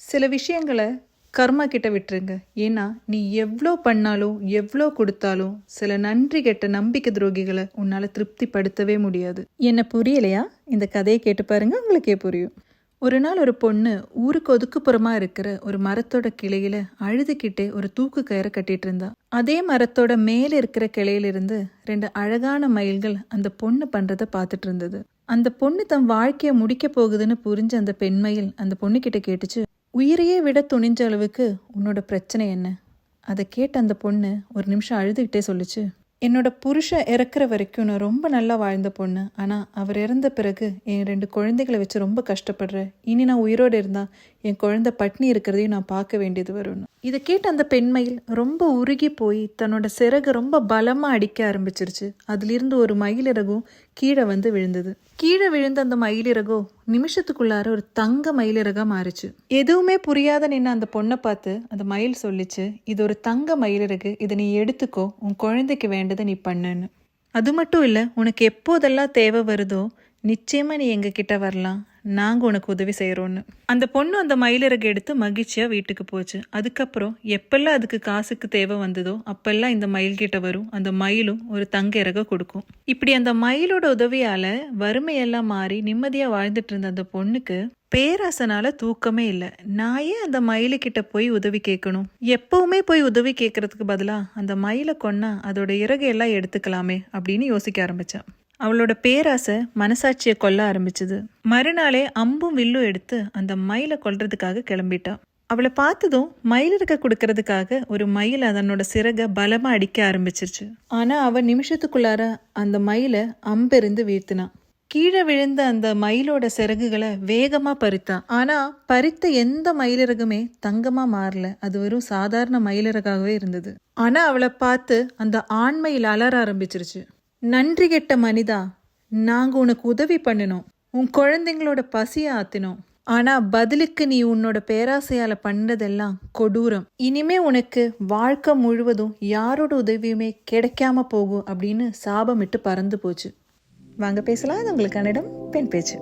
சில விஷயங்களை கர்மா கிட்ட விட்டுருங்க. ஏன்னா நீ எவ்வளோ பண்ணாலும் எவ்வளோ கொடுத்தாலும் சில நன்றி கெட்ட நம்பிக்கை துரோகிகளை உன்னால் திருப்திப்படுத்தவே முடியாது. என்ன புரியலையா? இந்த கதையை கேட்டு பாருங்க, உங்களுக்கே புரியும். ஒரு நாள் ஒரு பொண்ணு ஊருக்கு ஒதுக்குப்புறமா இருக்கிற ஒரு மரத்தோட கிளையில அழுதுகிட்டே ஒரு தூக்கு கயிறை கட்டிட்டு இருந்தா. அதே மரத்தோட மேல இருக்கிற கிளையிலிருந்து 2 அழகான மயில்கள் அந்த பொண்ணு பண்றத பார்த்துட்டு இருந்தது. அந்த பொண்ணு தன் வாழ்க்கைய முடிக்க போகுதுன்னு புரிஞ்ச அந்த பெண்மயில் அந்த பொண்ணு கிட்ட கேட்டுச்சு, உயிரையே விட துணிஞ்ச அளவுக்கு உன்னோட பிரச்சனை என்ன? அதை கேட்ட அந்த பொண்ணு ஒரு நிமிஷம் அழுதுகிட்டே சொல்லுச்சு, என்னோட புருஷன் இறக்குற வரைக்கும் நான் ரொம்ப நல்லா வாழ்ந்த பொண்ணு. ஆனால் அவர் இறந்த பிறகு என் 2 குழந்தைகளை வச்சு ரொம்ப கஷ்டப்படுறேன். இனி நான் உயிரோடு இருந்தால் என் குழந்தை பட்னி இருக்கிறதையும் நான் பார்க்க வேண்டியது வரும்னு. இதை கேட்ட அந்த பெண்மயில் ரொம்ப உருகி போய் தன்னோட சிறகு ரொம்ப பலமாக அடிக்க ஆரம்பிச்சிருச்சு. அதிலிருந்து ஒரு மயிலிறகும் கீழே வந்து விழுந்தது. கீழே விழுந்த அந்த மயிலிறகோ நிமிஷத்துக்குள்ளார ஒரு தங்க மயிலிறகா மாறிச்சு. எதுவுமே புரியாத நின்று அந்த பொண்ணை பார்த்து அந்த மயில் சொல்லிச்சு, இது ஒரு தங்க மயிலிறகு, இதை நீ எடுத்துக்கோ, உன் குழந்தைக்கு வேண்டதை நீ பண்ணுன்னு. அது மட்டும் இல்லை, உனக்கு எப்போதெல்லாம் தேவை வருதோ நிச்சயமா நீ எங்ககிட்ட வரலாம், நாங்கள் உனக்கு உதவி செய்கிறோன்னு. அந்த பொண்ணு அந்த மயிலிறகு எடுத்து மகிழ்ச்சியாக வீட்டுக்கு போச்சு. அதுக்கப்புறம் எப்பெல்லாம் அதுக்கு காசுக்கு தேவை வந்ததோ அப்பெல்லாம் இந்த மயில்கிட்ட வரும். அந்த மயிலும் ஒரு தங்க இறக கொடுக்கும். இப்படி அந்த மயிலோட உதவியால் வறுமையெல்லாம் மாறி நிம்மதியாக வாழ்ந்துட்டு இருந்த அந்த பொண்ணுக்கு பேராசனால தூக்கமே இல்லை. நான் ஏன் அந்த மயிலுக்கிட்ட போய் உதவி கேட்கணும்? எப்பவுமே போய் உதவி கேட்கறதுக்கு பதிலாக அந்த மயிலை கொன்னா அதோட இறகையெல்லாம் எடுத்துக்கலாமே அப்படின்னு யோசிக்க ஆரம்பிச்சான். அவளோட பேராசை மனசாட்சியை கொல்ல ஆரம்பிச்சது. மறுநாளே அம்பும் வில்லும் எடுத்து அந்த மயிலை கொல்றதுக்காக கிளம்பிட்டான். அவளை பார்த்ததும் மயிலிறக்க கொடுக்கறதுக்காக ஒரு மயில் அதனோட சிறகை பலமா அடிக்க ஆரம்பிச்சிருச்சு. ஆனா அவன் நிமிஷத்துக்குள்ளார அந்த மயிலை அம்பெறிந்து வீழ்த்தினான். கீழே விழுந்த அந்த மயிலோட சிறகுகளை வேகமா பறித்தான். ஆனா பறித்த எந்த மயிலிறகுமே தங்கமா மாறல. அது வெறும் சாதாரண மயிலிறகாகவே இருந்தது. ஆனா அவளை பார்த்து அந்த ஆண் மயில் அலற ஆரம்பிச்சிருச்சு. நன்றி கெட்ட மனிதா, நாங்க உனக்கு உதவி பண்ணினோம், உன் குழந்தைங்களோட பசியை ஆத்தினோம். ஆனா பதிலுக்கு நீ உன்னோட பேராசையால பண்ணதெல்லாம் கொடூரம். இனிமே உனக்கு வாழ்க்கை முழுவதும் யாரோட உதவியுமே கிடைக்காம போகும் அப்படின்னு சாபமிட்டு பறந்து போச்சு. வாங்க பேசலாம். அது உங்களுக்கான இடம் பெண் பேச்சு.